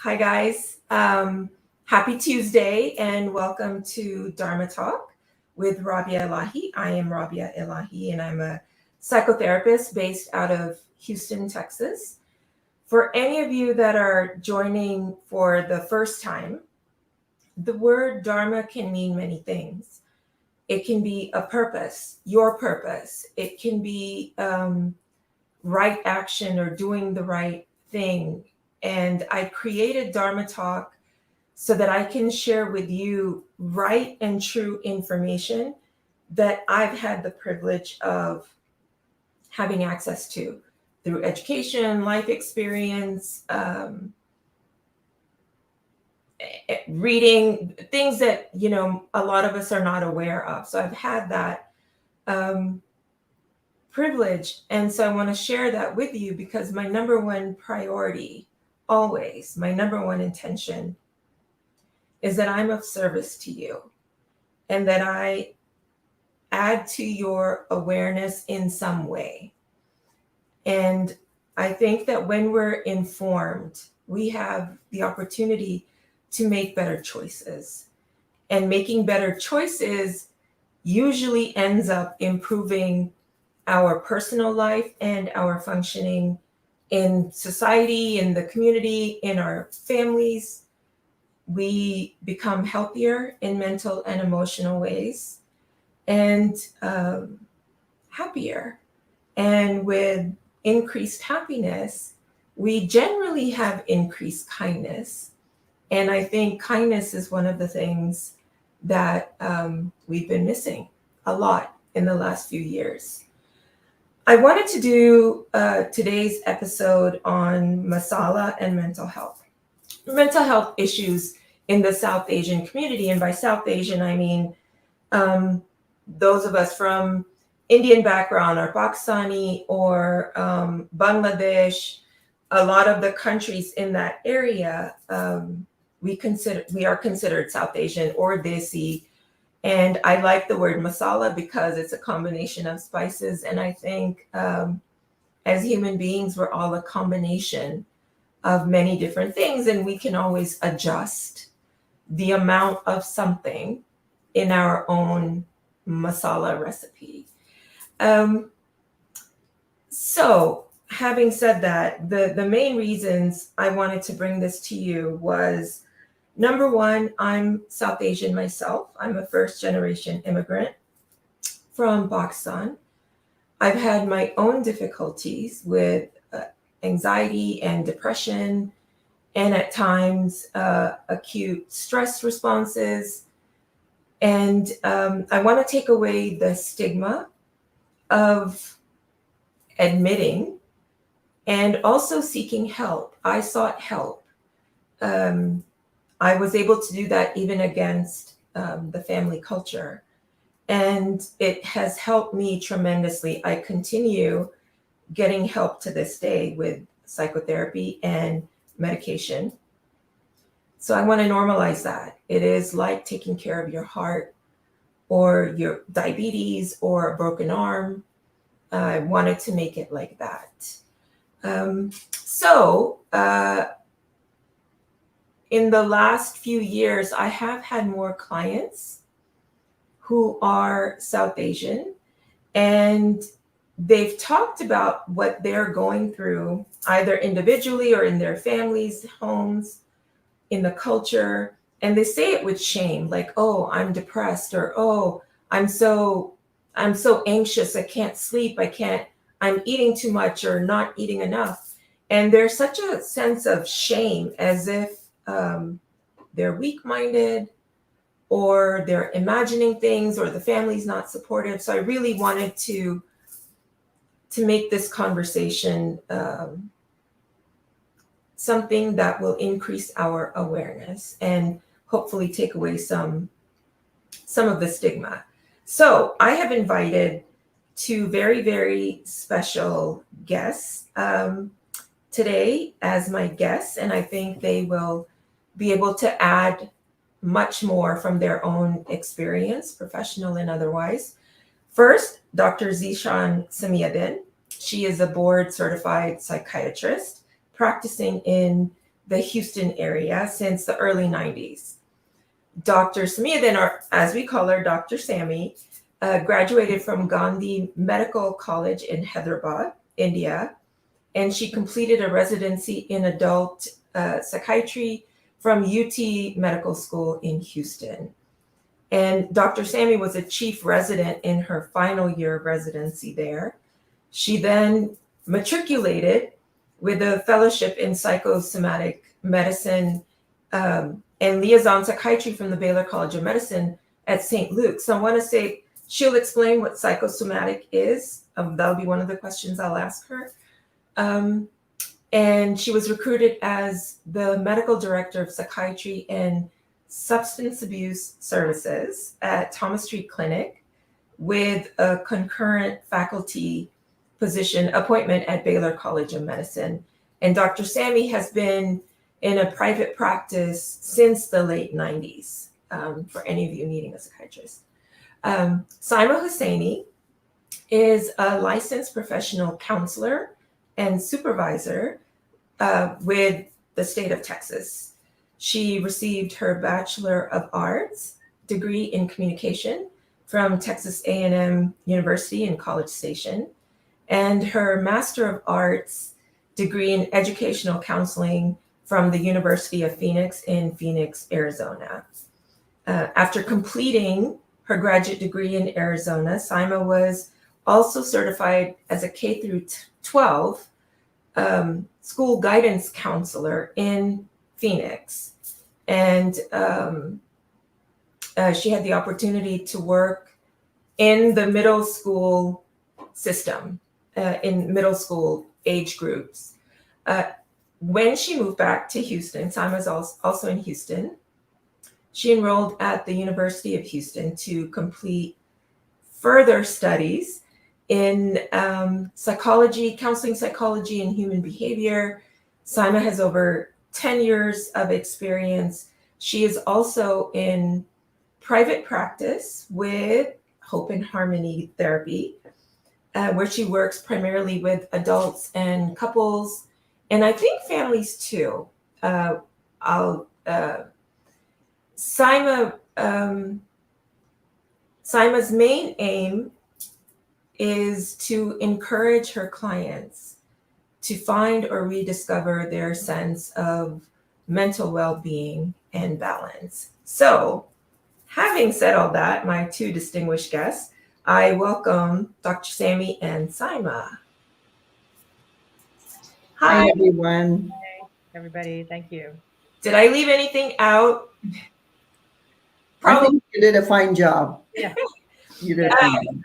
Hi, guys. Happy Tuesday and welcome to Dharma Talk with Rabia Elahi. I am Rabia Elahi and I'm a psychotherapist based out of Houston, Texas. For any of you that are joining for the first time, the word Dharma can mean many things. It can be a purpose, your purpose. It can be right action or doing the right thing. And I created Dharma Talk so that I can share with you right and true information that I've had the privilege of having access to through education, life experience, reading, things that, a lot of us are not aware of. So I've had that privilege. And so I want to share that with you because my number one priority, always, my number one intention is that I'm of service to you and that I add to your awareness in some way. And I think that when we're informed, we have the opportunity to make better choices. And making better choices usually ends up improving our personal life and our functioning in society, in the community, in our families. We become healthier in mental and emotional ways and happier. And with increased happiness, we generally have increased kindness. And I think kindness is one of the things that we've been missing a lot in the last few years. I wanted to do today's episode on Masala and mental health issues in the South Asian community. And by South Asian, I mean those of us from Indian background or Pakistani or Bangladesh. A lot of the countries in that area, we are considered South Asian or Desi. And I like the word masala because it's a combination of spices. And I think as human beings, we're all a combination of many different things. And we can always adjust the amount of something in our own masala recipe. So having said that, the main reasons I wanted to bring this to you was, number one, I'm South Asian myself. I'm a first generation immigrant from Pakistan. I've had my own difficulties with anxiety and depression, and at times acute stress responses. And I want to take away the stigma of admitting and also seeking help. I sought help. I was able to do that even against the family culture. And it has helped me tremendously. I continue getting help to this day with psychotherapy and medication. So I want to normalize that. It is like taking care of your heart or your diabetes or a broken arm. I wanted to make it like that. In the last few years, I have had more clients who are South Asian, and they've talked about what they're going through, either individually or in their families' homes, in the culture. And they say it with shame, like, oh, I'm depressed, or, oh, I'm so anxious, I can't sleep, I'm eating too much or not eating enough. And there's such a sense of shame, as if they're weak-minded or they're imagining things or the family's not supportive. So I really wanted to make this conversation something that will increase our awareness and hopefully take away some of the stigma. So I have invited two very, very special guests today as my guests, and I think they will be able to add much more from their own experience, professional and otherwise. First, Dr. Zishan Samiaddin. She is a board certified psychiatrist practicing in the Houston area since the early 90s. Dr. Samia, or as we call her, Dr. Sammy, graduated from Gandhi Medical College in Hyderabad, India, and she completed a residency in adult psychiatry from UT Medical School in Houston. And Dr. Sammy was a chief resident in her final year of residency there. She then matriculated with a fellowship in psychosomatic medicine and liaison psychiatry from the Baylor College of Medicine at St. Luke's. So I want to say she'll explain what psychosomatic is. That'll be one of the questions I'll ask her. And she was recruited as the medical director of psychiatry and substance abuse services at Thomas Street Clinic with a concurrent faculty position appointment at Baylor College of Medicine. And Dr. Sammy has been in a private practice since the late 90s, for any of you needing a psychiatrist. Saima Hussaini is a licensed professional counselor and supervisor with the state of Texas. She received her Bachelor of Arts degree in communication from Texas A&M University in College Station, and her Master of Arts degree in educational counseling from the University of Phoenix in Phoenix, Arizona. After completing her graduate degree in Arizona, Saima was also certified as a K through 12 school guidance counselor in Phoenix. And she had the opportunity to work in the middle school system, in middle school age groups. When she moved back to Houston, Saima was also in Houston. She enrolled at the University of Houston to complete further studies in psychology, counseling psychology, and human behavior. Saima has over 10 years of experience. She is also in private practice with Hope and Harmony Therapy, where she works primarily with adults and couples, and I think families too. Saima's main aim is to encourage her clients to find or rediscover their sense of mental well-being and balance. So, having said all that, my two distinguished guests, I welcome Dr. Sammy and Saima. Hi, everyone. Hey, everybody. Thank you. Did I leave anything out? I think you did a fine job. Yeah. You did a fine job.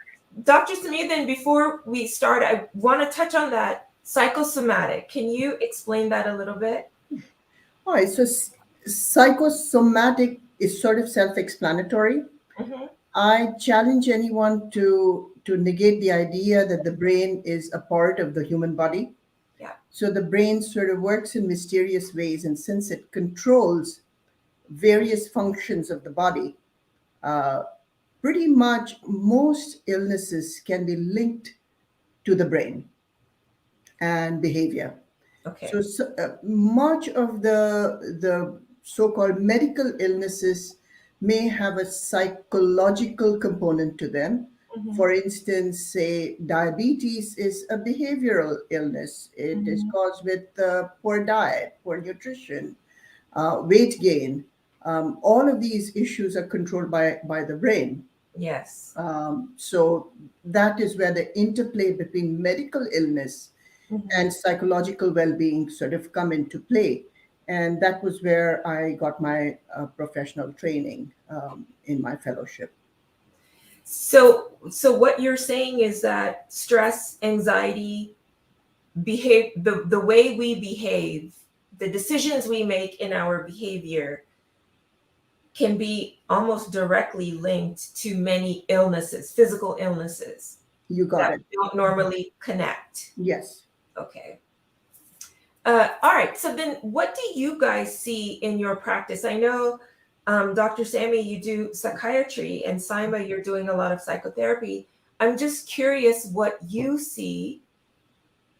Dr. Samir, then before we start, I want to touch on that psychosomatic. Can you explain that a little bit? All right. So psychosomatic is sort of self-explanatory. Mm-hmm. I challenge anyone to negate the idea that the brain is a part of the human body. Yeah. So the brain sort of works in mysterious ways, and since it controls various functions of the body, pretty much most illnesses can be linked to the brain and behavior. Okay. So much of the so-called medical illnesses may have a psychological component to them. Mm-hmm. For instance, say diabetes is a behavioral illness. It is caused with poor diet, poor nutrition, weight gain. All of these issues are controlled by the brain. Yes. So that is where the interplay between medical illness and psychological well-being sort of come into play. And that was where I got my professional training in my fellowship. So what you're saying is that stress, anxiety, the way we behave, the decisions we make in our behavior can be almost directly linked to many illnesses, physical illnesses. You got it. We don't normally connect. Yes. Okay. All right. So then what do you guys see in your practice? I know, Dr. Sammy, you do psychiatry, and Saima, you're doing a lot of psychotherapy. I'm just curious what you see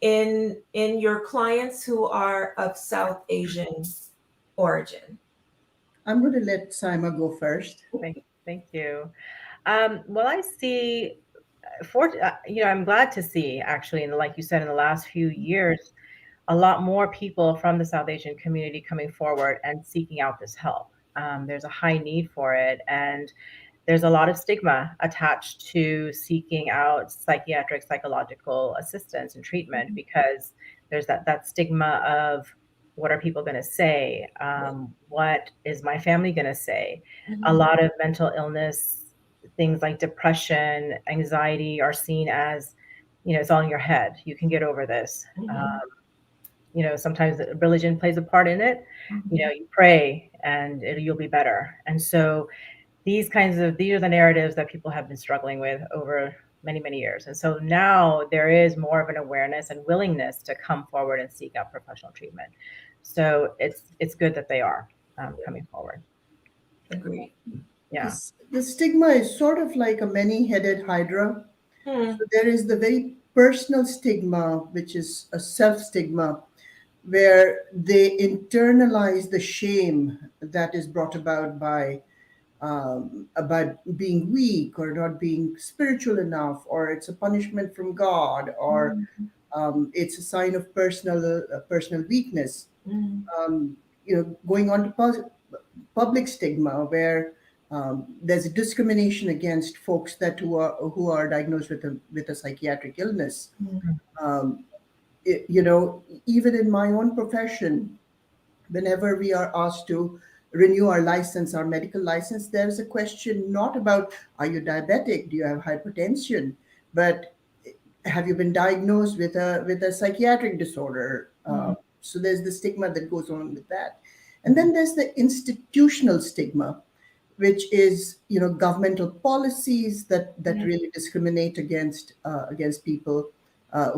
in your clients who are of South Asian origin? I'm going to let Saima go first. Thank you. Well, I see, I'm glad to see actually, and like you said, in the last few years, a lot more people from the South Asian community coming forward and seeking out this help. There's a high need for it, and there's a lot of stigma attached to seeking out psychiatric, psychological assistance and treatment because there's that stigma of what are people going to say? What is my family going to say? A lot of mental illness, things like depression, anxiety are seen as, it's all in your head. You can get over this. Sometimes religion plays a part in it. You pray and you'll be better. And so these are the narratives that people have been struggling with over many, many years. And so now there is more of an awareness and willingness to come forward and seek out professional treatment. So it's good that they are coming forward. Agreed. Yeah. The stigma is sort of like a many-headed hydra. Hmm. So there is the very personal stigma, which is a self-stigma, where they internalize the shame that is brought about being weak or not being spiritual enough, or it's a punishment from God, or it's a sign of personal weakness. Mm. Going on to public stigma, where there's a discrimination against folks who are diagnosed with a psychiatric illness. Um, Even in my own profession, whenever we are asked to renew our license, our medical license, there's a question not about are you diabetic, do you have hypertension, but have you been diagnosed with a psychiatric disorder? So there's the stigma that goes on with that, and then there's the institutional stigma, which is governmental policies that really discriminate against people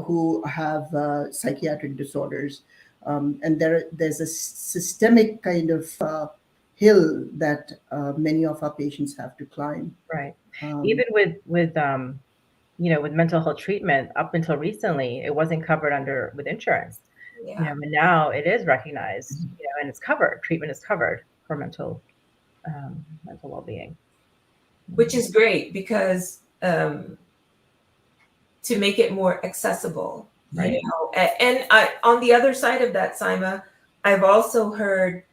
who have psychiatric disorders, and there's a systemic kind of hill that many of our patients have to climb. Right. Um, Even with mental health treatment, up until recently, it wasn't covered with insurance. Yeah. But now it is recognized, and it's covered. Treatment is covered for mental well-being. Which is great because to make it more accessible, Right. And on the other side of that, Saima, I've also heard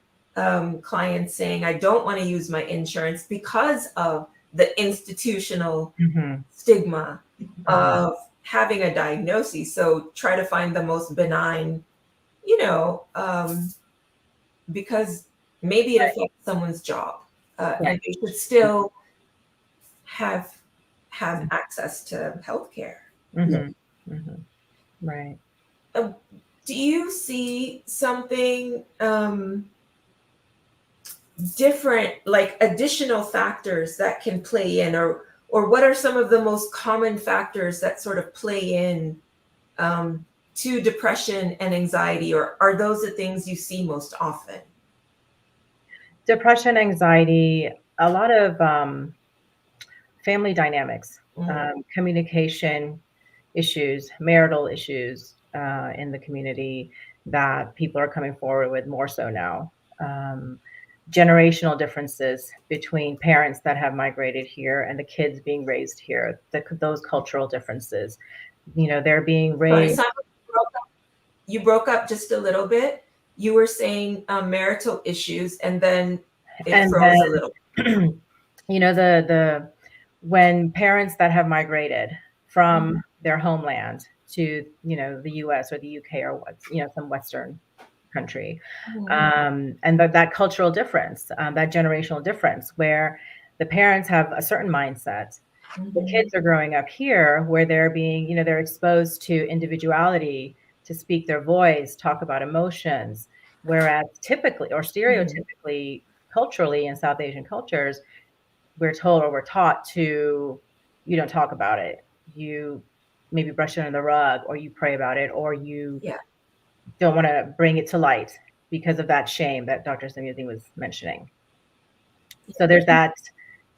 clients saying, I don't want to use my insurance because of the institutional stigma of having a diagnosis. So try to find the most benign, because maybe it affects someone's job, and they should still have access to healthcare. Right. Do you see something different, like additional factors that can play in, or what are some of the most common factors that sort of play in to depression and anxiety, or are those the things you see most often? Depression, anxiety, a lot of family dynamics, communication issues, marital issues in the community that people are coming forward with more so now. Generational differences between parents that have migrated here and the kids being raised here, those cultural differences. They're being raised. Sorry, you broke up just a little bit. You were saying marital issues, and then it froze a little. When parents that have migrated from their homeland to the U.S. or the U.K. or some Western country, and that cultural difference, that generational difference, where the parents have a certain mindset. The kids are growing up here where they're being, they're exposed to individuality, to speak their voice, talk about emotions, whereas typically or stereotypically, culturally in South Asian cultures, we're told or we're taught to, you don't talk about it. You maybe brush it under the rug, or you pray about it, or you don't want to bring it to light because of that shame that Dr. Samyuddin was mentioning. So there's that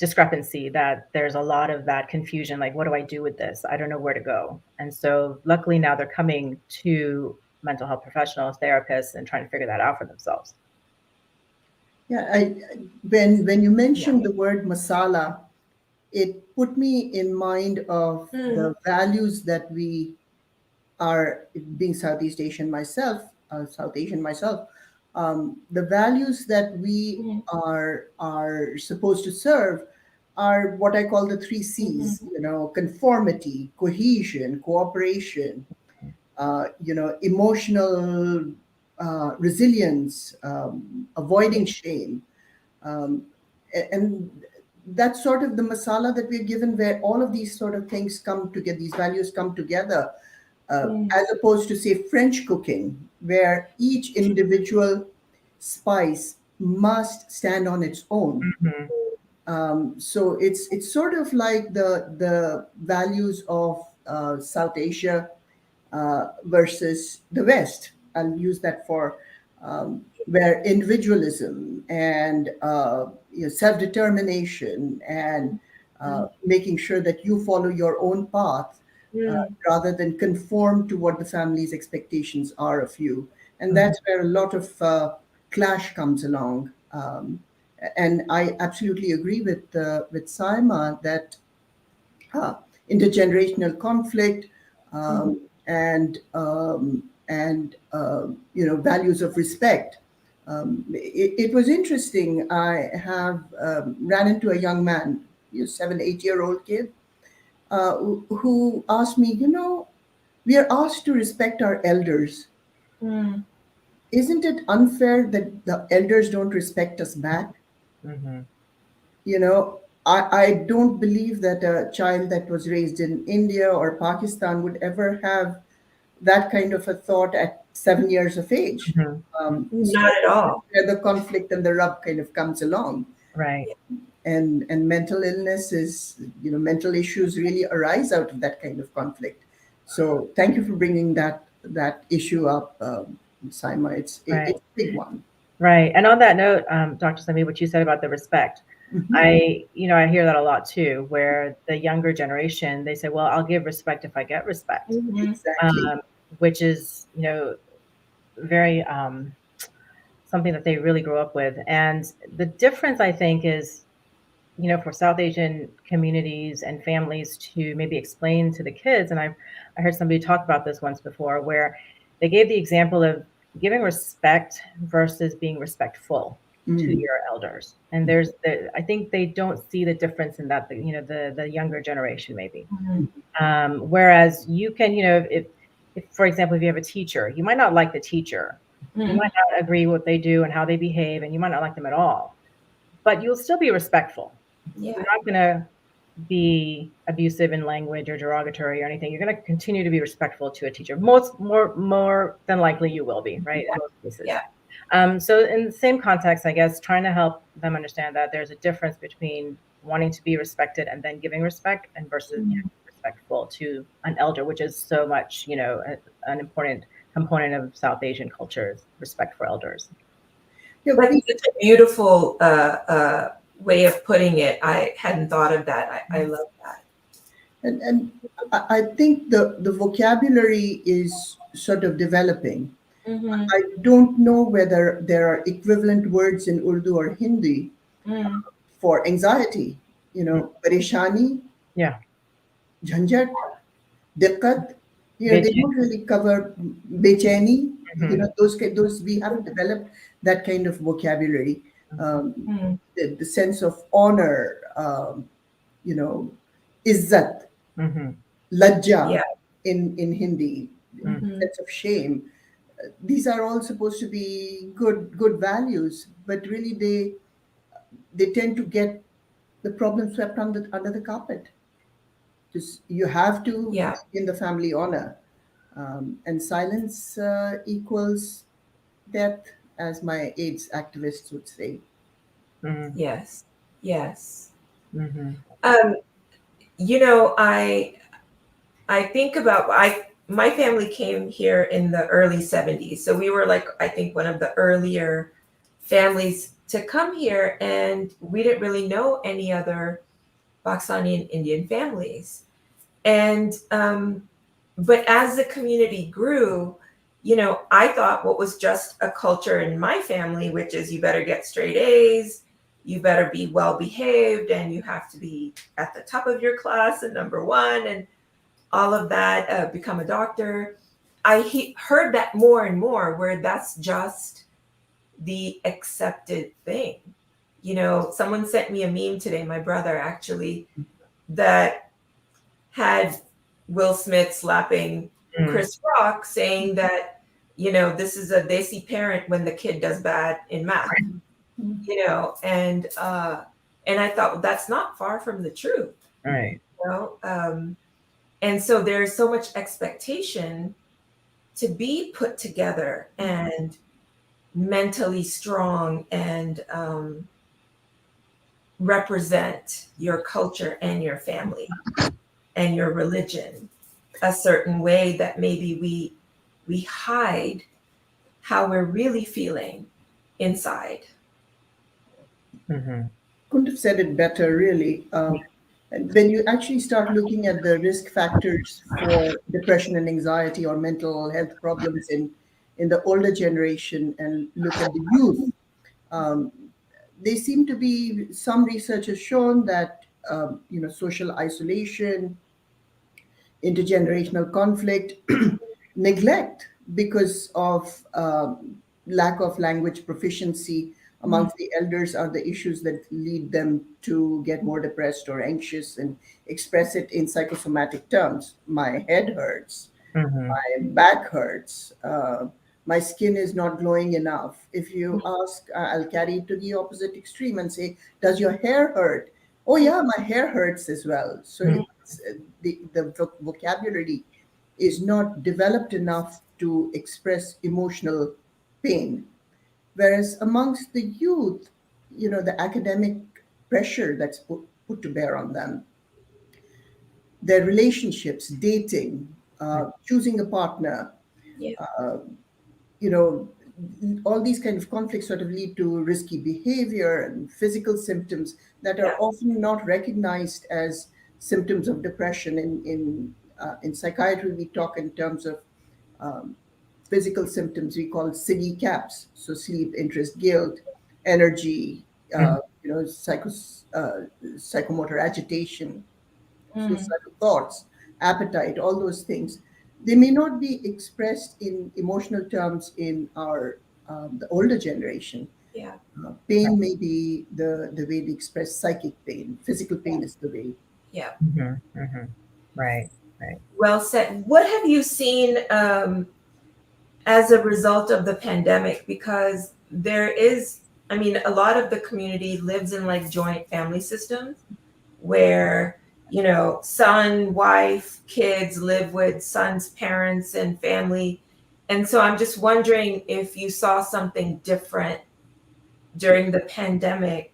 discrepancy, that there's a lot of that confusion, like, what do I do with this? I don't know where to go. And so luckily now they're coming to mental health professionals, therapists, and trying to figure that out for themselves. Yeah, when you Yeah. mentioned the word masala, it put me in mind of the values that we are, being South Asian myself, the values that we are supposed to serve are what I call the three C's. You know, conformity, cohesion, cooperation. Emotional resilience, avoiding shame. Um, and that's sort of the masala that we're given, where all of these sort of things come together, these values come together, as opposed to, say, French cooking, where each individual spice must stand on its own. So it's sort of like the values of South Asia versus the West. I'll use that for where individualism and self-determination and making sure that you follow your own path rather than conform to what the family's expectations are of you. And that's where a lot of clash comes along. And I absolutely agree with Saima that intergenerational conflict and values of respect. It was interesting. I have ran into a young man, 7, 8 year old kid, who asked me, we are asked to respect our elders. Isn't it unfair that the elders don't respect us back? You know, I don't believe that a child that was raised in India or Pakistan would ever have that kind of a thought at 7 years of age. Not at all. Where the conflict and the rub kind of comes along. Right. And mental illness is, mental issues really arise out of that kind of conflict. So thank you for bringing that issue up, Saima. It's a big one. Right. And on that note, Dr. Sami, what you said about the respect, I hear that a lot too, where the younger generation, they say, well, I'll give respect if I get respect, Exactly. which is, very something that they really grew up with. And the difference, I think, is, for South Asian communities and families to maybe explain to the kids, and I heard somebody talk about this once before, where they gave the example of giving respect versus being respectful to your elders. And I think they don't see the difference in that, the younger generation maybe. Whereas you can, if, for example, if you have a teacher, you might not like the teacher. You might not agree what they do and how they behave, and you might not like them at all, but you'll still be respectful. You're not going to be abusive in language or derogatory or anything. You're going to continue to be respectful to a teacher. More than likely you will be, right? In most cases. So in the same context, I guess, trying to help them understand that there's a difference between wanting to be respected and then giving respect, and versus respectful to an elder, which is so much, an important component of South Asian culture, is respect for elders. Yeah, but it's a beautiful way of putting it. I hadn't thought of that. I love that. And I think the vocabulary is sort of developing. I don't know whether there are equivalent words in Urdu or Hindi for anxiety. Parishani, jhanjat, diqqat. They don't really cover bechani. Those we haven't developed that kind of vocabulary. The sense of honor, izzat, lajja in Hindi, sense of shame. These are all supposed to be good values, but really they tend to get the problem swept under the carpet. Just you have to in the family honor, and silence equals death, as my AIDS activists would say. Yes. I think about my family came here in the early 70s, so we were like, I think, one of the earlier families to come here, and we didn't really know any other Pakistani and Indian families. And but as the community grew, I thought what was just a culture in my family, which is you better get straight A's, you better be well behaved, and you have to be at the top of your class and number one, and all of that, become a doctor. I heard that more and more, where that's just the accepted thing. Someone sent me a meme today, my brother actually, that had Will Smith slapping Chris Rock, saying that, this is a desi parent when the kid does bad in math, and I thought, well, that's not far from the truth. Right. And so there's so much expectation to be put together and mentally strong and represent your culture and your family and your religion a certain way, that maybe we hide how we're really feeling inside. Mm-hmm. Couldn't have said it better, really. When you actually start looking at the risk factors for depression and anxiety or mental health problems in the older generation and look at the youth, they seem to be, some research has shown that social isolation, intergenerational conflict, neglect because of lack of language proficiency amongst the elders are the issues that lead them to get more depressed or anxious and express it in psychosomatic terms. My head hurts, Mm-hmm. my back hurts, my skin is not glowing enough. If you ask, I'll carry it to the opposite extreme and say, does your hair hurt? Oh, yeah, my hair hurts as well. So it's, the vocabulary is not developed enough to express emotional pain. Whereas amongst the youth, the academic pressure that's put to bear on them, their relationships, dating, choosing a partner, Yeah. you know, all these kind of conflicts sort of lead to risky behavior and physical symptoms that are Yeah. often not recognized as symptoms of depression. In psychiatry, we talk in terms of um, physical symptoms we call SIDI caps. So sleep, interest, guilt, energy, psychomotor agitation, suicidal thoughts, appetite, all those things. They may not be expressed in emotional terms in our the older generation. Yeah. Pain may be the way we express psychic pain. Physical pain is the way. Yeah. Mm-hmm. Mm-hmm. Right. Right. Well said. What have you seen as a result of the pandemic? Because there is, a lot of the community lives in like joint family systems where, son, wife, kids live with son's parents and family. And so I'm just wondering if you saw something different during the pandemic.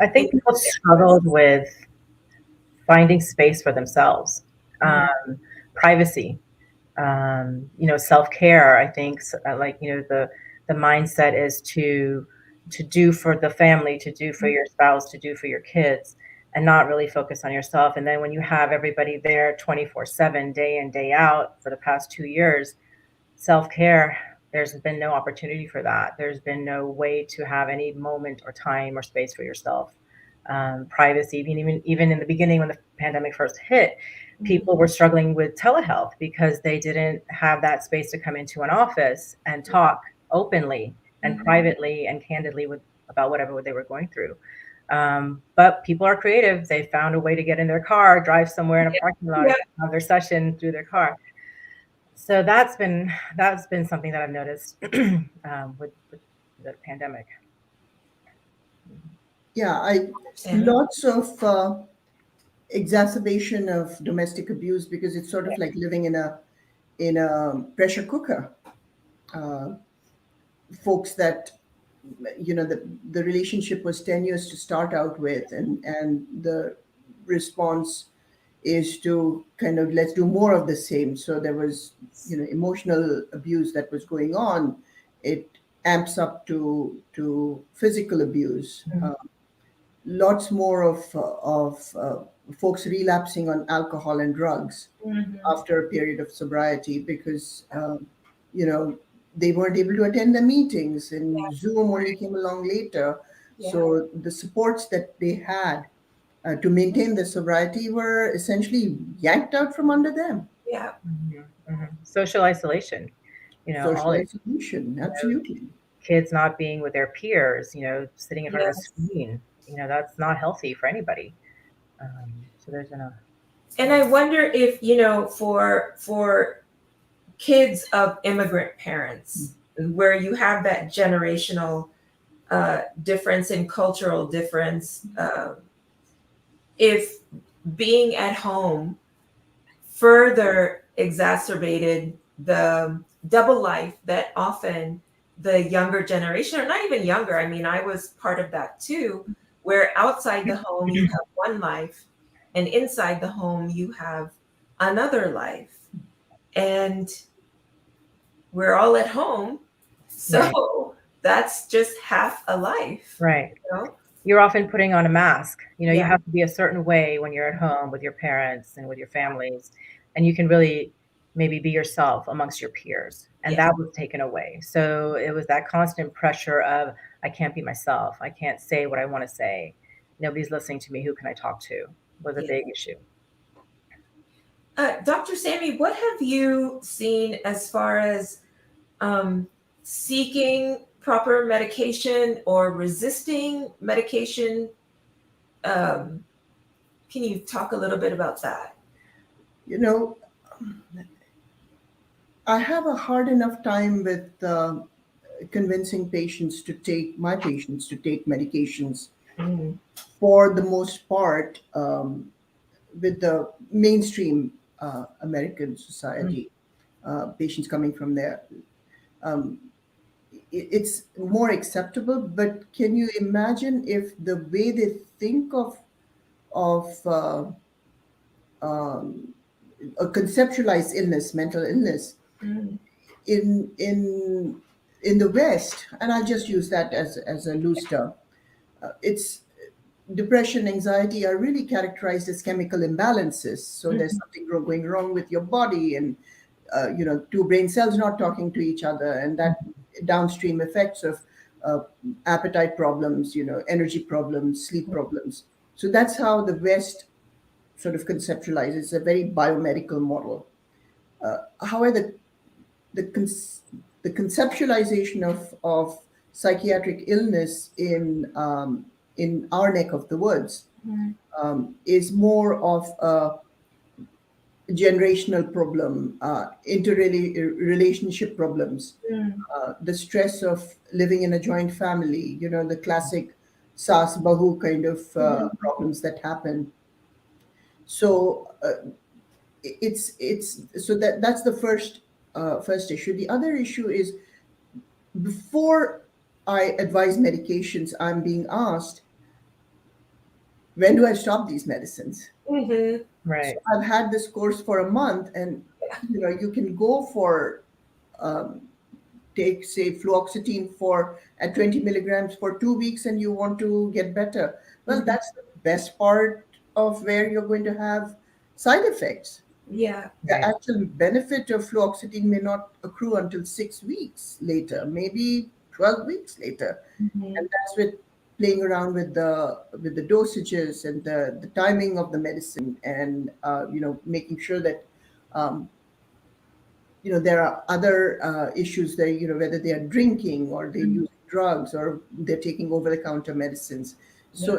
I think people struggled with finding space for themselves, privacy, self-care. I think the mindset is to do for the family, to do for your spouse, to do for your kids, and not really focus on yourself. And then when you have everybody there 24/7, day in, day out for the past 2 years, self-care, there's been no opportunity for that. There's been no way to have any moment or time or space for yourself. Privacy, even in the beginning when the pandemic first hit, people were struggling with telehealth because they didn't have that space to come into an office and talk openly and privately and candidly about whatever they were going through. But people are creative. They found a way to get in their car, drive somewhere in a parking lot, have their session through their car. So that's been something that I've noticed with the pandemic. Yeah, lots of exacerbation of domestic abuse because it's sort of like living in a pressure cooker. Folks that the relationship was tenuous to start out with, and the response is to kind of let's do more of the same. So there was emotional abuse that was going on. It amps up to physical abuse. Lots more of folks relapsing on alcohol and drugs Mhm. after a period of sobriety because you know they weren't able to attend the meetings, and Zoom only came along later. Yeah. So the supports that they had to maintain the sobriety were essentially yanked out from under them. Yeah. Social isolation, Social all isolation, absolutely. kids not being with their peers, sitting in front of a Yes. screen, that's not healthy for anybody. So there's enough. And I wonder if, for kids of immigrant parents, where you have that generational difference and cultural difference, if being at home further exacerbated the double life that often the younger generation, or not even younger, I mean, I was part of that too, where outside the home you have one life and inside the home you have another life. And we're all at home. So Right. that's just half a life, Right. you know? You're often putting on a mask. You Yeah. have to be a certain way when you're at home with your parents and with your families, and you can really maybe be yourself amongst your peers. And Yeah. that was taken away. So it was that constant pressure of, I can't be myself. I can't say what I want to say. Nobody's listening to me. Who can I talk to? Was a Yeah. big issue. Dr. Sammy, what have you seen as far as seeking proper medication or resisting medication? Um, can you talk a little bit about that? You know, I have a hard enough time with convincing my patients to take medications Mm, for the most part with the mainstream American Mm. society, patients coming from there. Um, it's more acceptable, but can you imagine if the way they think of a conceptualized illness, mental illness, mm, in in in the West, and I'll just use that as a loose term. It's depression, anxiety are really characterized as chemical imbalances. So there's mm, something going wrong with your body, and two brain cells not talking to each other, and that downstream effects of uh, appetite problems, energy problems, sleep problems. So that's how the West sort of conceptualizes. It's a very biomedical model. However, the cons- the conceptualization of psychiatric illness in our neck of the woods mm, is more of a generational problem, interrelationship problems, mm, the stress of living in a joint family, the classic sas bahu kind of mm, problems that happen. So it's so that's the first issue. The other issue is before I advise medications, I'm being asked, when do I stop these medicines? mhm. So Right. I've had this course for a month, and you can go for um, take say fluoxetine for at 20 milligrams for 2 weeks, and you want to get better. Well, Mhm. that's the best part of where you're going to have side effects. Yeah. The Right. actual benefit of fluoxetine may not accrue until 6 weeks later, maybe 12 weeks later. Mhm. And that's with playing around with the dosages and the timing of the medicine, and making sure that um, there are other issues there, whether they are drinking or they're Mm. using drugs or they're taking over the counter medicines. Yeah. So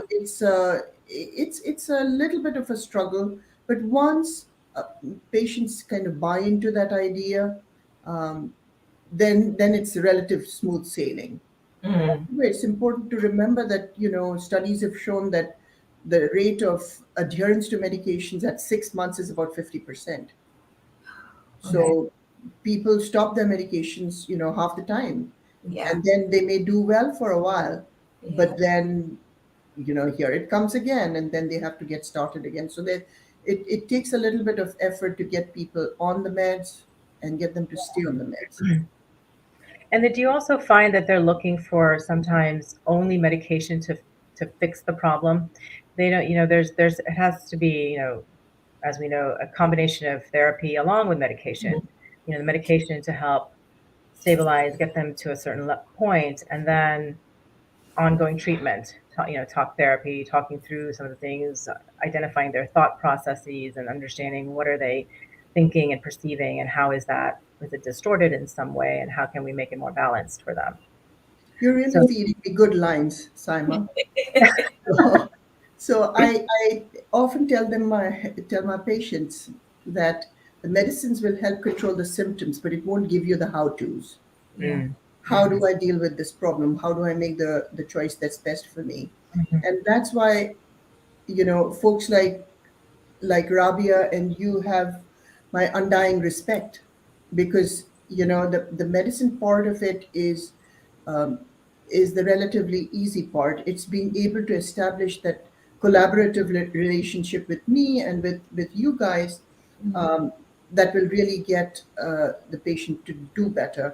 it's a little bit of a struggle, but once uh, patients kind of buy into that idea, um, then it's relative smooth sailing. Mm. It's important to remember that studies have shown that the rate of adherence to medications at 6 months is about 50%. Okay. So people stop their medications, half the time, Yeah. and then they may do well for a while, Yeah. but then here it comes again, and then they have to get started again. So that it takes a little bit of effort to get people on the meds and get them to stay on the meds. And then do you also find that they're looking for sometimes only medication to fix the problem? They don't, there's it has to be, as we know, a combination of therapy along with medication. The medication to help stabilize, get them to a certain point, and then ongoing treatment, talk therapy, talking through some of the things, identifying their thought processes and understanding what are they thinking and perceiving, and how is it distorted in some way, and how can we make it more balanced for them. You're really So feeding me good lines, Saima. So I often tell my patients that the medicines will help control the symptoms, but it won't give you the how-tos. Yeah. How do I deal with this problem? How do I make the choice that's best for me? Mhm. And that's why, folks like Rabia and you have my undying respect, because the medicine part of it um, is the relatively easy part. It's being able to establish that collaborative relationship with me and with you guys, Mhm. um, that will really get the patient to do better.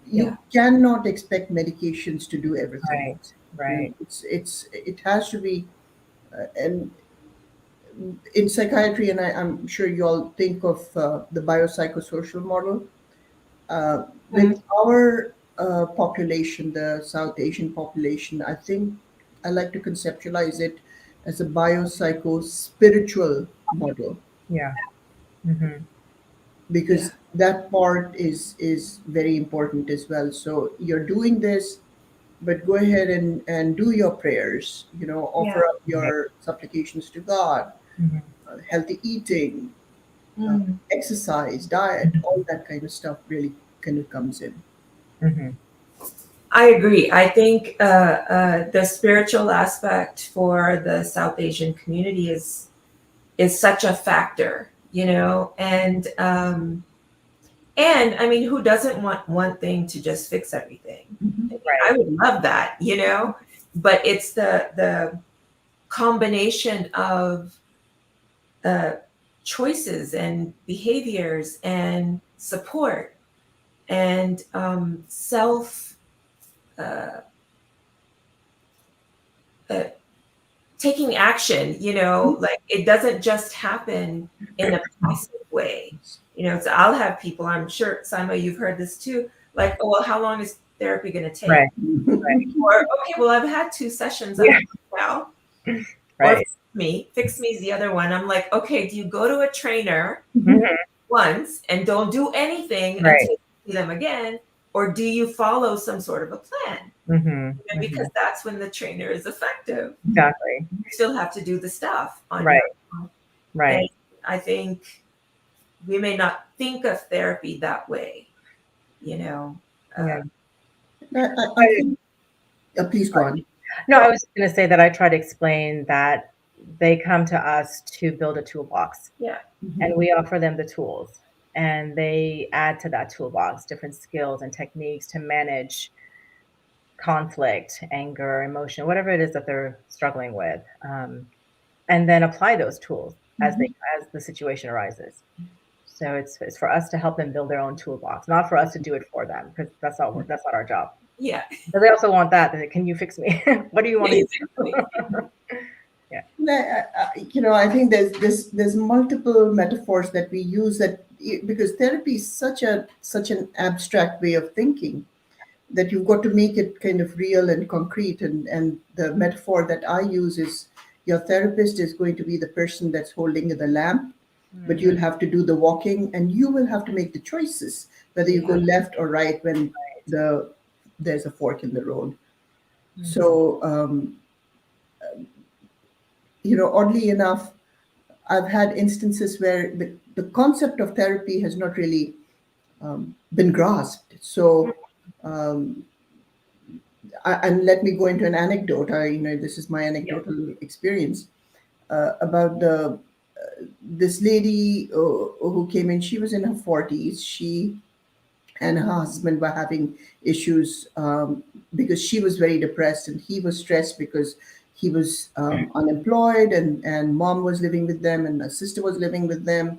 Yeah. You cannot expect medications to do everything. Right, right. It has to be, and in psychiatry, and I'm sure you all think of the biopsychosocial model. With Mhm. our population, the South Asian population, I think I like to conceptualize it as a biopsycho-spiritual model, Yeah. Hmm. Yeah. because that part is very important as well. So you're doing this, but go ahead and do your prayers, Yeah. offer up Right. your supplications to God, Hmm. healthy eating, Mm. exercise, diet, all that kind of stuff really kind of comes in. Hmm. I agree. I think the spiritual aspect for the South Asian community is such a factor, and I mean, who doesn't want one thing to just fix everything? I mean, I Right. would love that, but it's the combination of uh, choices and behaviors and support and self uh, uh, taking action, like it doesn't just happen in a passive way. So I'll have people, I'm sure, Simon, you've heard this too, like, oh, well, how long is therapy going to take? Right. Right. Or, okay, well, I've had 2 sessions, I'm Yeah. good now. Or Right. fix me is the other one. I'm like, okay, do you go to a trainer Hmm. once and don't do anything Right. until you see them again? Or do you follow some sort of a plan? Hmm. Hmm. Because that's when the trainer is effective. Exactly. You still have to do the stuff on your Right. own. And Right. I think we may not think of therapy that way, you know. Uh, Yeah. I think, please go on. No, I was going to say that I try to explain that they come to us to build a toolbox, yeah. and we offer them the tools, and they add to that toolbox different skills and techniques to manage conflict, anger, emotion, whatever it is that they're struggling with, and then apply those tools as the situation arises. So it's for us to help them build their own toolbox, not for us to do it for them, because that's not our job. Yeah. But they also want that. Can you fix me? What do you want to Basically. do? Yeah. I think there's multiple metaphors that we use, because therapy is such an abstract way of thinking, that you've got to make it kind of real and concrete. And the metaphor that I use is, your therapist is going to be the person that's holding the lamp, but Mhm. you'll have to do the walking, and you will have to make the choices whether you go Yeah. left or right when there's a fork in the road. Mhm. So, oddly enough, I've had instances where the concept of therapy has not really been grasped. So, um, and let me go into an anecdote. This is my Yeah. anecdotal experience about this lady who came in. She was in her 40s. She and her husband were having issues, because she was very depressed and he was stressed because he was unemployed, and mom was living with them and a sister was living with them,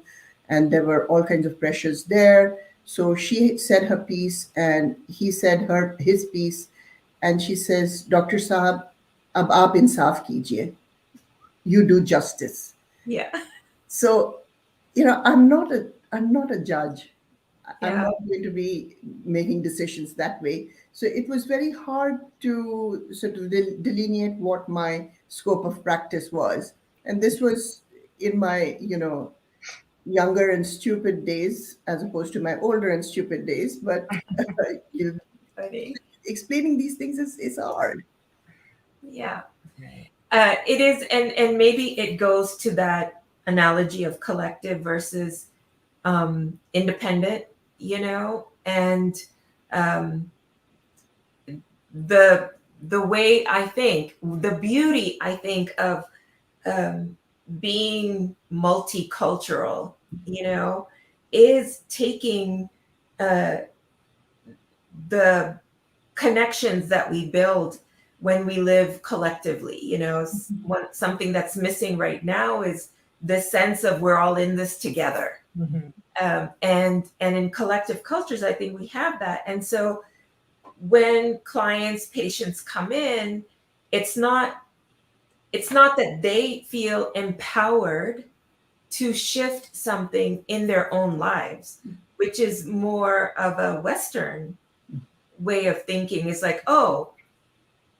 and there were all kinds of pressures there. So she said her piece, and he said his piece, and she says, "Dr. Saab, ab aap insaf kijiye. You do justice." Yeah. So, I'm not a judge. I'm Yeah. not going to be making decisions that way. So it was very hard to sort of delineate what my scope of practice was. And this was in my, younger and stupid days, as opposed to my older and stupid days. But you know, Funny. explaining these things is hard. Yeah. Right. It is, and maybe it goes to that analogy of collective versus independent, and um, the way I think, the beauty I think of um, being multicultural, is taking uh, the connections that we build when we live collectively. Something that's missing right now is the sense of we're all in this together. Mm-hmm. And in collective cultures, I think we have that. And so when clients, patients come in, it's not that they feel empowered to shift something in their own lives, which is more of a Western way of thinking. Is like, oh,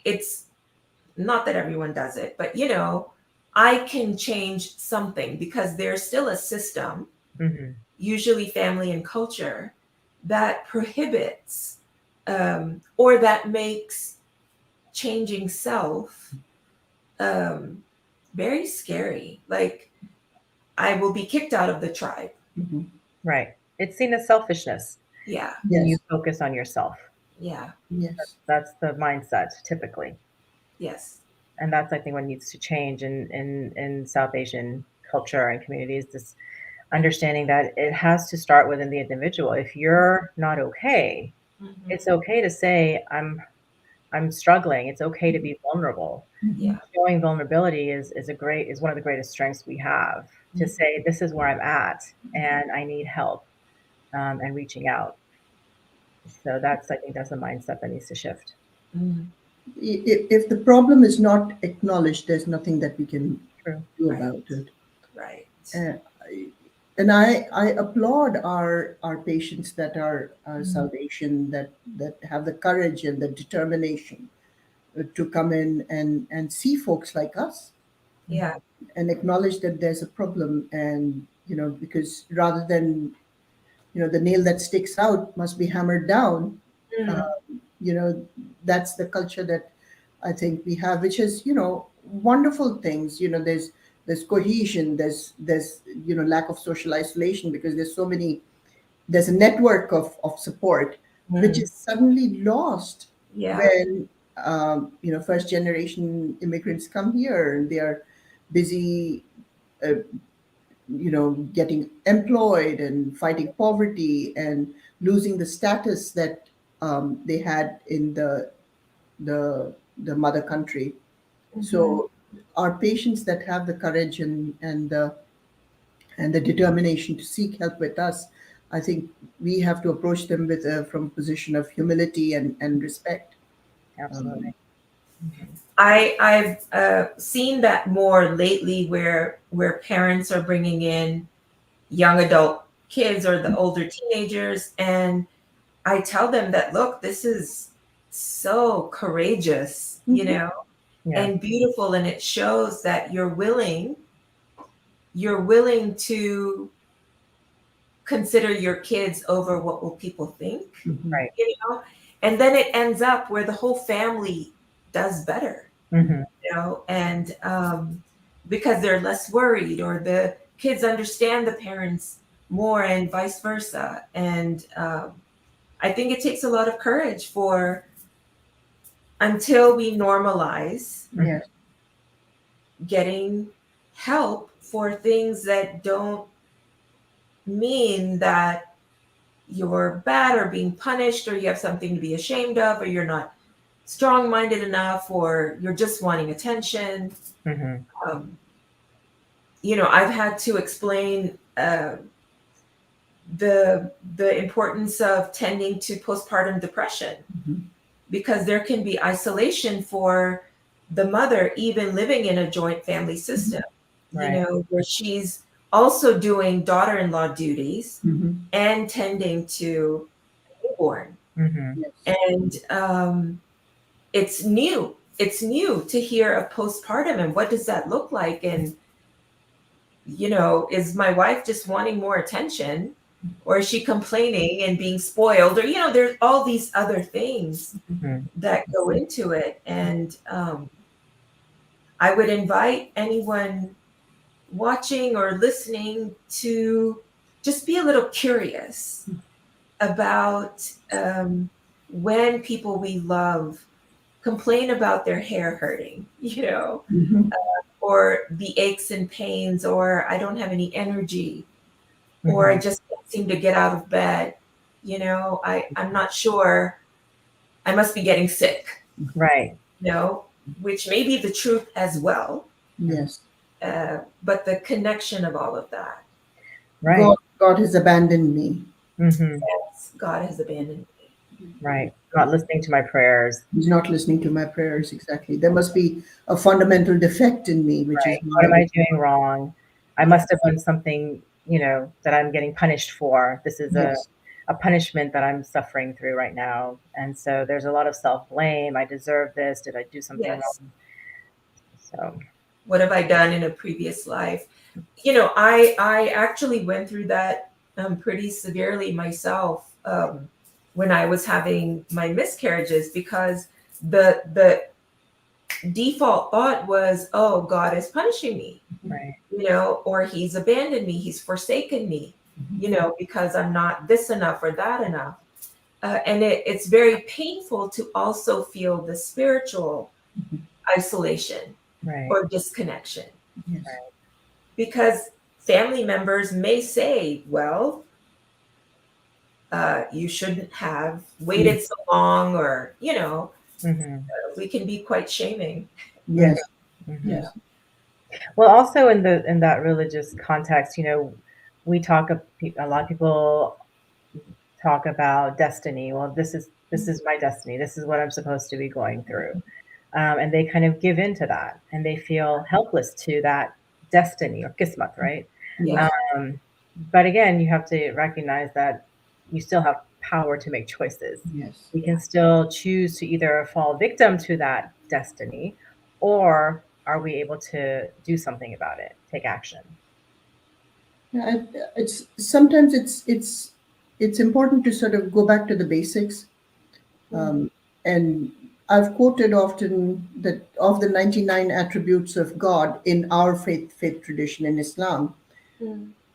it's not that everyone does it, but I can change something, because there's still a system, Mm-hmm. usually family and culture, that prohibits or that makes changing self very scary. Like, I will be kicked out of the tribe. Mhm. Right. It's seen as selfishness Yeah. when you Yes, focus on yourself. Yeah. yes, That's the mindset typically. Yes. And that's, I think, what needs to change in South Asian culture and communities, this understanding that it has to start within the individual. If you're not okay, Mhm. it's okay to say, I'm struggling. It's okay to be vulnerable. Yeah. Showing vulnerability is one of the greatest strengths we have, to say, this is where I'm at and I need help, and reaching out. So I think that's a mindset that needs to shift. Mhm. If the problem is not acknowledged, there's nothing that we can True. do Right. about it. Right. Uh, and I applaud our patients that are South Asian, that have the courage and the determination to come in and see folks like us Yeah. and acknowledge that there's a problem. And because rather than the nail that sticks out must be hammered down, uh, Mhm. you know that's the culture that I think we have, which is wonderful things. There's cohesion, there's lack of social isolation, because there's a network of support, which Mhm. is suddenly lost Yeah. when first generation immigrants come here, and they are busy uh, getting employed and fighting poverty and losing the status that they had in the mother country. Mhm. So our patients that have the courage and the determination to seek help with us, I think we have to approach them with from a position of humility and respect. Absolutely. I've seen that more lately, where parents are bringing in young adult kids or the older teenagers, and I tell them that, look, this is so courageous, Mhm. Yeah. and beautiful, and it shows that you're willing to consider your kids over what will people think, Mhm. Right. you know, and then it ends up where the whole family does better, Mm-hmm. and because they're less worried, or the kids understand the parents more, and vice versa. And I think it takes a lot of courage for until we normalize Yes. getting help for things that don't mean that you're bad or being punished, or you have something to be ashamed of, or you're not strong minded enough, or you're just wanting attention. Mm-hmm. um, I've had to explain the importance of tending to postpartum depression, because there can be isolation for the mother, even living in a joint family system, Right. you know, where she's also doing daughter-in-law duties and tending to newborn. Yes. And it's new. It's new to hear of postpartum and what does that look like? And, you know, is my wife just wanting more attention, or is she complaining and being spoiled? Or, you know, there's all these other things that go into it. And I would invite anyone watching or listening to just be a little curious about when people we love complain about their hair hurting, you know, or the aches and pains, or I don't have any energy, or I just can't seem to get out of bed. You know, I'm not sure. I must be getting sick, Right. you know, which may be the truth as well. Yes. But the connection of all of that. Right. God has abandoned me. Yes, God has abandoned me. Right. Not listening to my prayers. He's not listening to my prayers. Exactly. There must be a fundamental defect in me, which Right. is What am I doing wrong? I must have done something, you know, that I'm getting punished for. This is yes. a punishment that I'm suffering through right now. And so there's a lot of self-blame. I deserve this. Did I do something Yes. wrong? So What have I done in a previous life? You know, I actually went through that pretty severely myself when I was having my miscarriages, because the default thought was, oh, God is punishing me, right. you know, or he's abandoned me, he's forsaken me, you know, because I'm not this enough or that enough. And it's very painful to also feel the spiritual isolation Right. or disconnection, Yes. because family members may say, well, you shouldn't have waited so long, or, you know, we can be quite shaming. Yes. Yes. Well, also in that religious context, you know, we talk a lot of people talk about destiny. Well, this is my destiny. This is what I'm supposed to be going through, and they kind of give into that, and they feel helpless to that destiny or kismat, right? Yeah. But again, you have to recognize that you still have power to make choices. Yes. We can still choose to either fall victim to that destiny, or are we able to do something about it, take action? Yeah, it's sometimes it's important to sort of go back to the basics. And I've quoted often that of the 99 attributes of God in our faith tradition in Islam,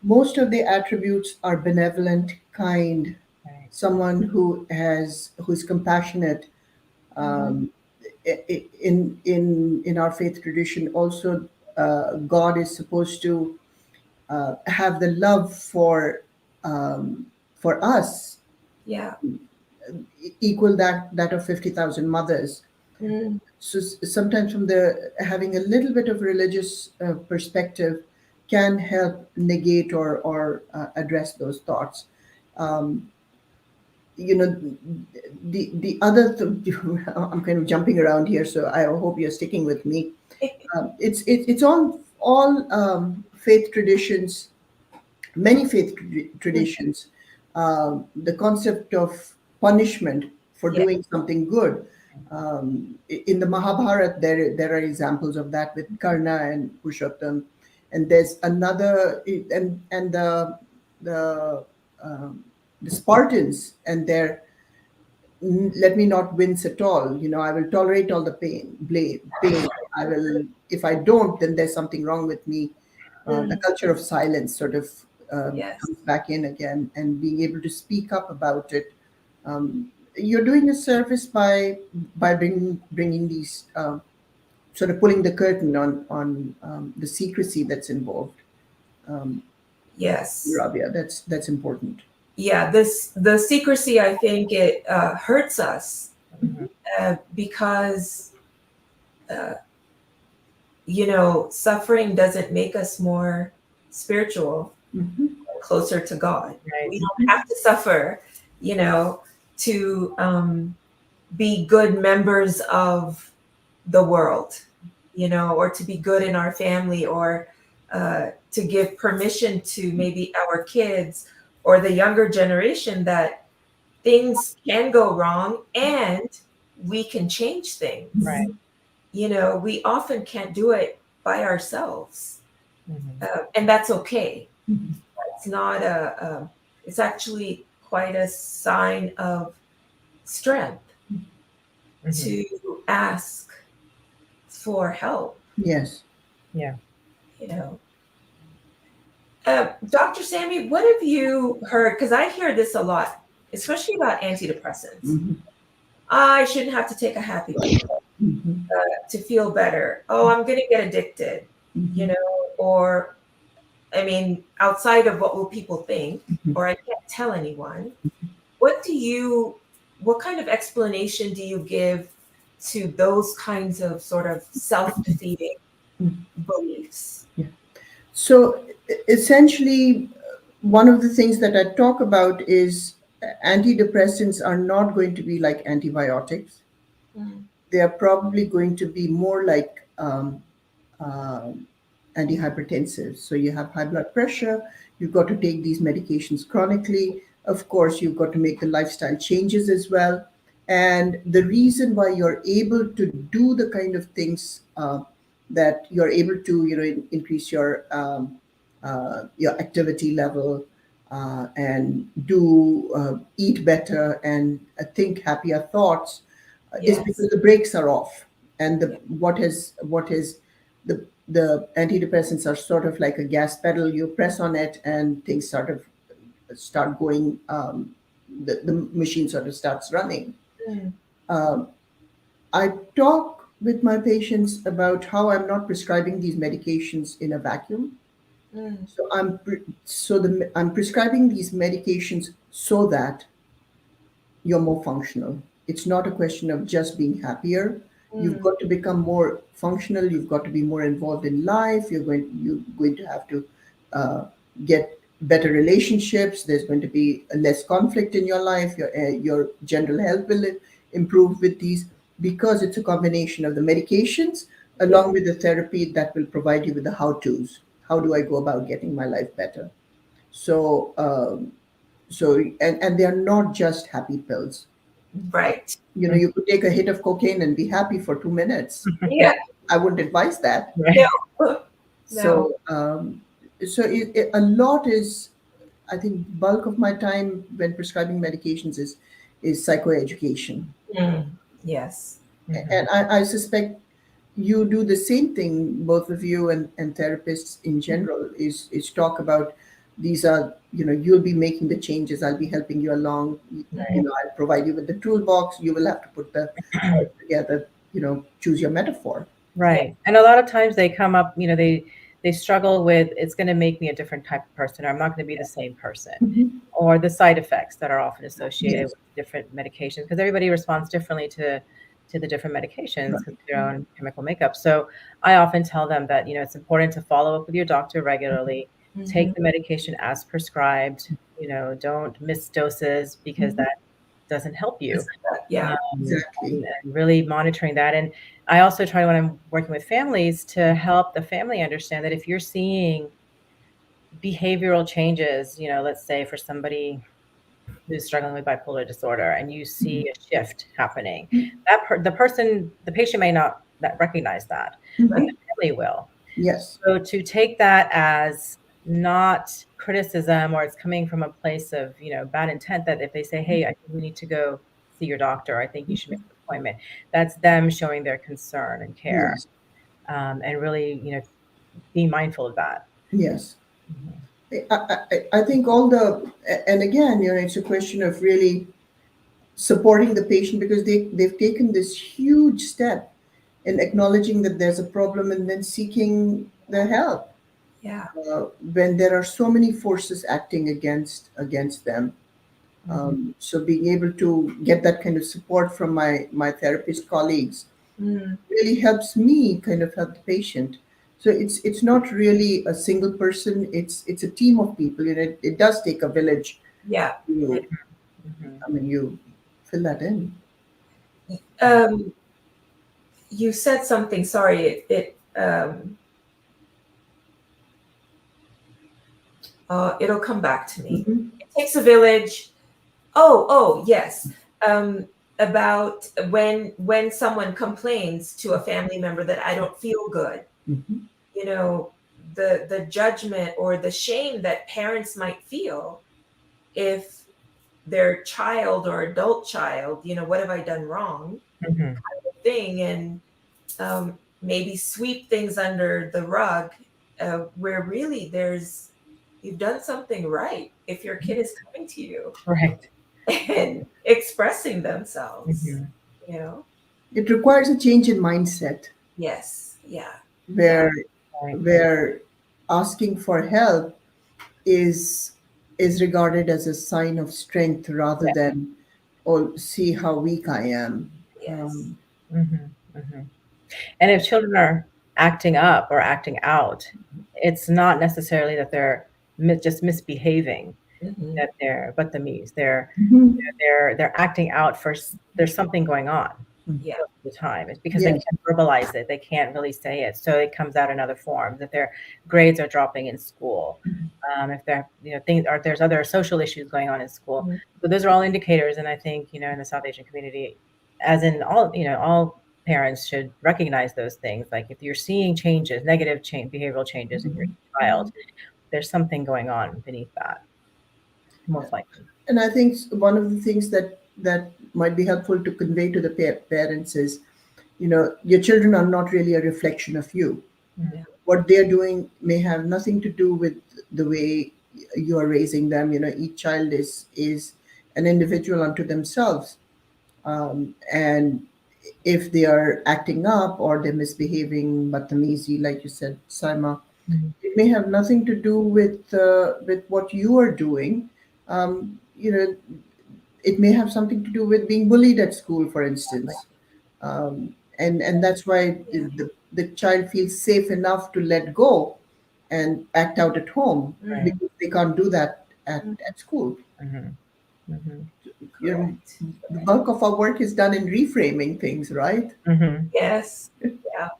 most of the attributes are benevolent, kind, Right. someone who's compassionate. In our faith tradition, also, God is supposed to have the love for us Yeah. equal that of 50,000 mothers. So sometimes from the having a little bit of religious perspective can help negate or address those thoughts. Um, you know, the other I'm kind of jumping around here, so I hope you're sticking with me. It's all faith traditions, many faith traditions, the concept of punishment for Yeah. doing something good. In the Mahabharata, there are examples of that with Karna and Purushottam, and there's another, and the um, the Spartans and their let me not wince at all. You know, I will tolerate all the pain. I will, if I don't, then there's something wrong with me. The culture of silence sort of Yes. comes back in again, and being able to speak up about it. You're doing a service by bringing these sort of pulling the curtain on the secrecy that's involved. Yes. Rabia, that's important. Yeah. The secrecy, I think it hurts us because, uh, you know, suffering doesn't make us more spiritual, closer to God. Right. We don't have to suffer, to be good members of the world, or to be good in our family, or to give permission to maybe our kids or the younger generation that things can go wrong and we can change things. Right. We often can't do it by ourselves, Mhm. and that's okay. It's not it's actually quite a sign of strength Mhm. to ask for help, Yes. Yeah. you know. Dr. Sammy, what have you heard? Because I hear this a lot, especially about antidepressants. Mhm. I shouldn't have to take a happy pill Mhm. to feel better. Oh, I'm going to get addicted, Mhm. or, I mean, outside of what will people think, Mhm. or I can't tell anyone. What kind of explanation do you give to those kinds of sort of self-defeating beliefs? Yeah. So essentially, one of the things that I talk about is antidepressants are not going to be like antibiotics. Mm. They are probably going to be more like antihypertensives. So you have high blood pressure, you've got to take these medications chronically. Of course, you've got to make the lifestyle changes as well. And the reason why you're able to do the kind of things that you're able to, increase your activity level and do eat better and think happier thoughts is Yes. because the brakes are off, and Yeah. what is the antidepressants are sort of like a gas pedal. You press on it and things sort of start going. The machine sort of starts running. Mm. um, I talk with my patients about how I'm not prescribing these medications in a vacuum. Mm. I'm prescribing these medications so that you're more functional. It's not a question of just being happier. You've Mm. got to become more functional. You've got to be more involved in life. You're going to have to get better relationships. There's going to be less conflict in your life. Your general health will improve with these, because it's a combination of the medications Yeah. along with the therapy that will provide you with the how tos. How do I go about getting my life better? So, and they are not just happy pills. Right. You could take a hit of cocaine and be happy for 2 minutes. Yeah. I wouldn't advise that. Right. No. No. So a lot is, I think, bulk of my time when prescribing medications is psychoeducation. Mm. Yes. And I suspect you do the same thing, both of you and therapists in general, is talk about these are, you'll be making the changes, I'll be helping you along, Right. I'll provide you with the toolbox, you will have to put the cards together, choose your metaphor. Yeah. Right. And a lot of times they come up, they struggle with, it's going to make me a different type of person, or I'm not going to be the same person, Mhm. or the side effects that are often associated Yes. with different medications, because everybody responds differently to the different medications Right. because their own chemical makeup. So I often tell them that, it's important to follow up with your doctor regularly, take Mhm. the medication as prescribed, don't miss doses because Mhm. that doesn't help you. Yeah. Exactly. And really monitoring that. And I also try, when I'm working with families, to help the family understand that if you're seeing behavioral changes, let's say for somebody who's struggling with bipolar disorder, and you see a shift happening, the patient may not recognize that, but the Mhm. family will. Yes. So to take that as not criticism, or it's coming from a place of, bad intent, that if they say, hey, I think we need to go see your doctor, I think you should make an appointment, that's them showing their concern and care, Yes. and really, being mindful of that. Yes. Mhm. I think and again, it's a question of really supporting the patient, because they've taken this huge step in acknowledging that there's a problem and then seeking the help Yeah. when there are so many forces acting against them. Mhm. So being able to get that kind of support from my therapist colleagues Mm. really helps me kind of help the patient, So it's not really a single person. It's a team of people. It does take a village. Yeah. You, Mhm. I mean, you fill that in. Um, you said something. Sorry, it'll come back to me. Mhm. It takes a village. Oh, yes. Um, about when someone complains to a family member that I don't feel good, Mhm. you know, the judgment or the shame that parents might feel if their child or adult child, what have I done wrong? Mhm. Thing, and maybe sweep things under the rug, where really you've done something right if your kid is coming to you Right. and expressing themselves, Mhm. you know? It requires a change in mindset Yes. Yeah. Yeah. where Right. where asking for help is is regarded as a sign of strength rather Yeah. than, oh, see how weak I am. Yes. Mhm. Mhm. And if children are acting up or acting out, it's not necessarily that they're just misbehaving, Hmm. that they're Buttermese. They're Mhm. they're acting out for there's something going on Yeah. most of the time. It's because they Yes. can't verbalize it. They can't really say it. So it comes out in other forms. That their grades are dropping in school. If they're, things, or there's other social issues going on in school. Mhm. So those are all indicators. And I think, in the South Asian community, as in all, all parents should recognize those things. Like if you're seeing changes, negative behavioral changes in your child, there's something going on beneath that, most likely. And I think one of the things that might be helpful to convey to the parents is, your children are not really a reflection of you. Yeah. What they're doing may have nothing to do with the way you are raising them. Each child is an individual unto themselves, and if they are acting up or they're misbehaving, batamizi, like you said, Saima, Mhm. it may have nothing to do with what you are doing. Um, you know, it may have something to do with being bullied at school, for instance, and that's why Yeah. the child feels safe enough to let go and act out at home Right. because they can't do that at school. Mhm. Mhm. You know, Correct. the bulk of our work is done in reframing things, right? Mhm. Yes. Yeah.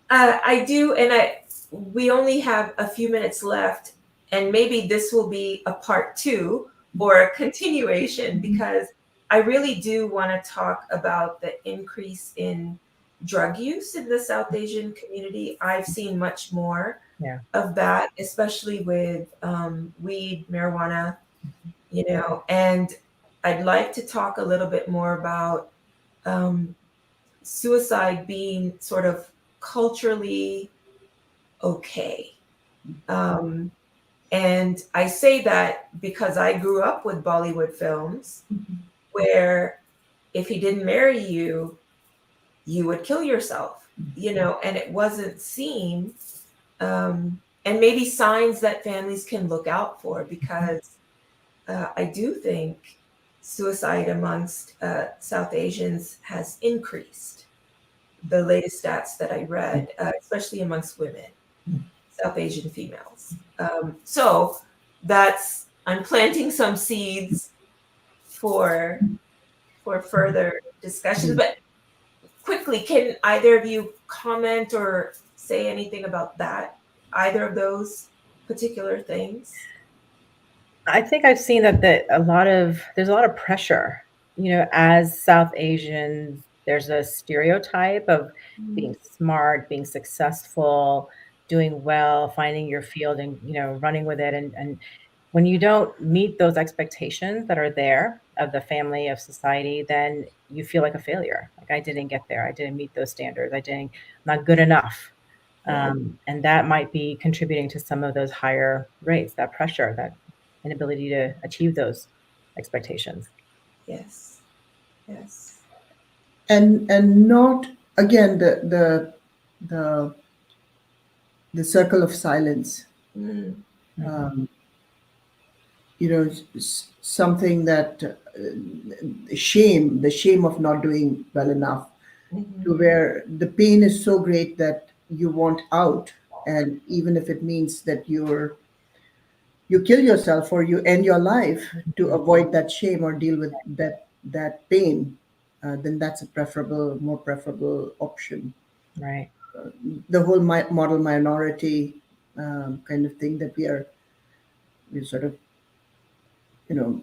I do, and we only have a few minutes left, and maybe this will be a part two or a continuation, because I really do want to talk about the increase in drug use in the South Asian community. I've seen much more Yeah. of that, especially with weed, marijuana, and I'd like to talk a little bit more about um, suicide being sort of culturally okay. Um, and I say that because I grew up with Bollywood films where if he didn't marry you, you would kill yourself, and it wasn't seen. And maybe signs that families can look out for, because I do think suicide amongst South Asians has increased. The latest stats that I read, especially amongst women, South Asian females. So I'm planting some seeds for further discussions. But quickly, can either of you comment or say anything about that? Either of those particular things? I think I've seen that there's a lot of pressure, as South Asians, there's a stereotype of being smart, being successful, doing well, finding your field and, running with it. And when you don't meet those expectations that are there of the family, of society, then you feel like a failure. Like I didn't get there. I didn't meet those standards. Not good enough. Yeah. And that might be contributing to some of those higher rates, that pressure, that inability to achieve those expectations. Yes. Yes. And not, again, the the circle of silence. Mm. Mhm. Um, something that the shame of not doing well enough, to Hmm. where the pain is so great that you want out, and even if it means that you kill yourself or you end your life to avoid that shame or deal with that pain, then that's a more preferable option. Right. The whole model minority kind of thing that we sort of, you know,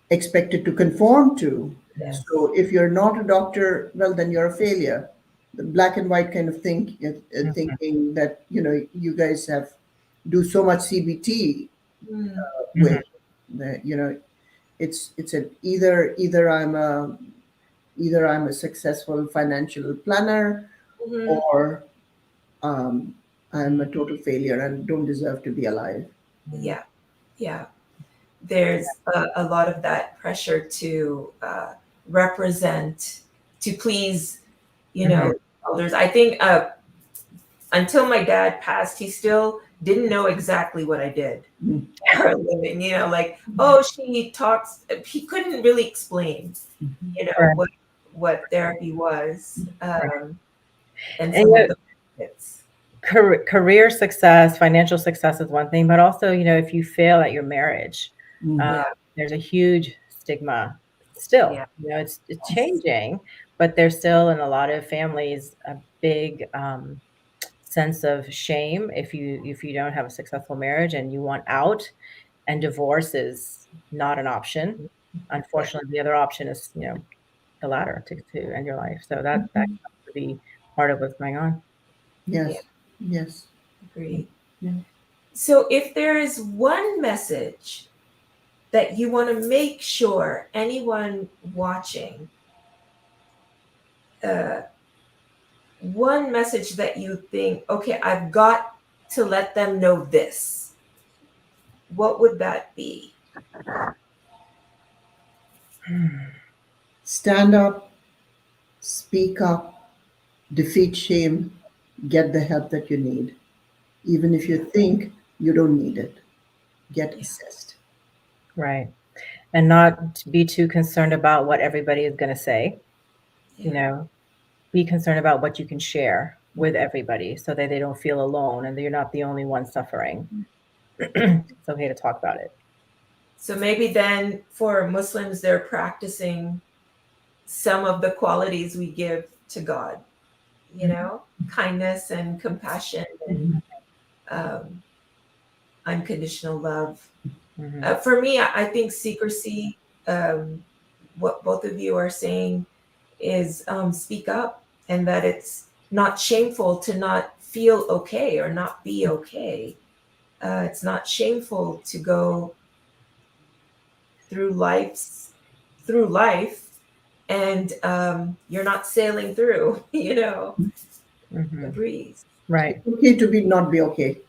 expected to conform to. Yes. So if you're not a doctor, well, then you're a failure. The black and white kind of thinking that, you guys do so much CBT Mm. with that, it's an either I'm a successful financial planner, Mhm. or um, I'm a total failure and don't deserve to be alive. Yeah, yeah. There's a lot of that pressure to represent, to please, Mhm. elders. I think until my dad passed, he still didn't know exactly what I did Mm. for a living. Like, oh, she talks. He couldn't really explain, Right. what therapy was, Right. and And some of the benefits. career success, financial success is one thing, but also, if you fail at your marriage, Mm. uh, Yeah, there's a huge stigma still. yeah, It's changing, but there's still in a lot of families a big sense of shame if you don't have a successful marriage and you want out, and divorce is not an option. yeah. Unfortunately, the other option is, the latter to end your life. So that Mhm. has to be part of what's going on. Yeah, Yes, yes. agreed. Yeah. So, if there is one message that you want to make sure anyone watching, uh, one message that you think, okay, I've got to let them know this, what would that be? Stand up, speak up, defeat shame, get the help that you need. Even if you think you don't need it, get Yeah, assessed. Right. And not to be too concerned about what everybody is going to say, you yeah, know, be concerned about what you can share with everybody so that they don't feel alone and that you're not the only one suffering. It's okay to talk about it. so maybe then for Muslims, they're practicing some of the qualities we give to God, kindness and compassion and Mhm. um, unconditional love. Mhm. For me, I think secrecy, um, what both of you are saying, is speak up, and that it's not shameful to not feel okay or not be okay. It's not shameful to go through life, and you're not sailing through, a Mhm. breeze. Right. It's okay to be not be okay.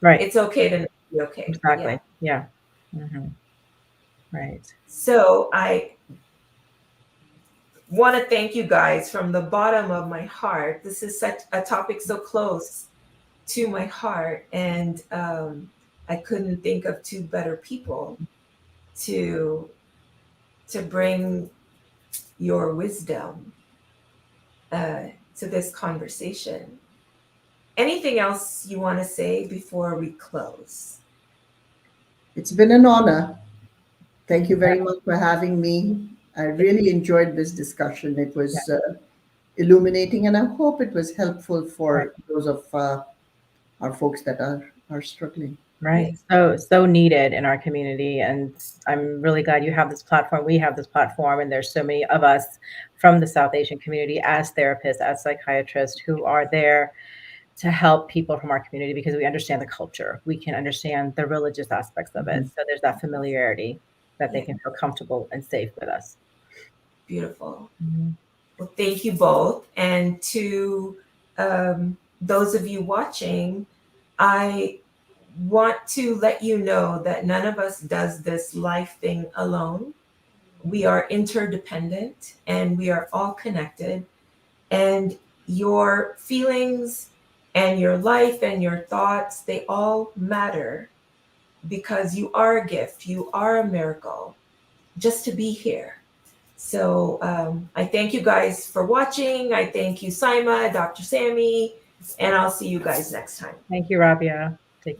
Right. It's okay to not be okay. Yeah. Exactly. Yeah. Mhm. Right. So I want to thank you guys from the bottom of my heart. This is such a topic so close to my heart, and I couldn't think of two better people to bring your wisdom uh, to this conversation. Anything else you want to say before we close? It's been an honor. Thank you very much for having me. I really enjoyed this discussion. It Yeah. was illuminating, and I hope it was helpful Right. for those of our folks that are struggling. Right. Yes. So needed in our community. And I'm really glad you have this platform. We have this platform, and there's so many of us from the South Asian community as therapists, as psychiatrists who are there to help people from our community because we understand the culture. We can understand the religious aspects of it. Mhm. So there's that familiarity that they Yeah. can feel comfortable and safe with us. Beautiful. Mhm. Well, thank you both. And to those of you watching, I want to let you know that none of us does this life thing alone. We are interdependent and we are all connected. And your feelings and your life and your thoughts, they all matter because you are a gift, you are a miracle just to be here. So I thank you guys for watching. I thank you, Saima, Dr. Sammy, And I'll see you guys next time. Thank you, Rabia.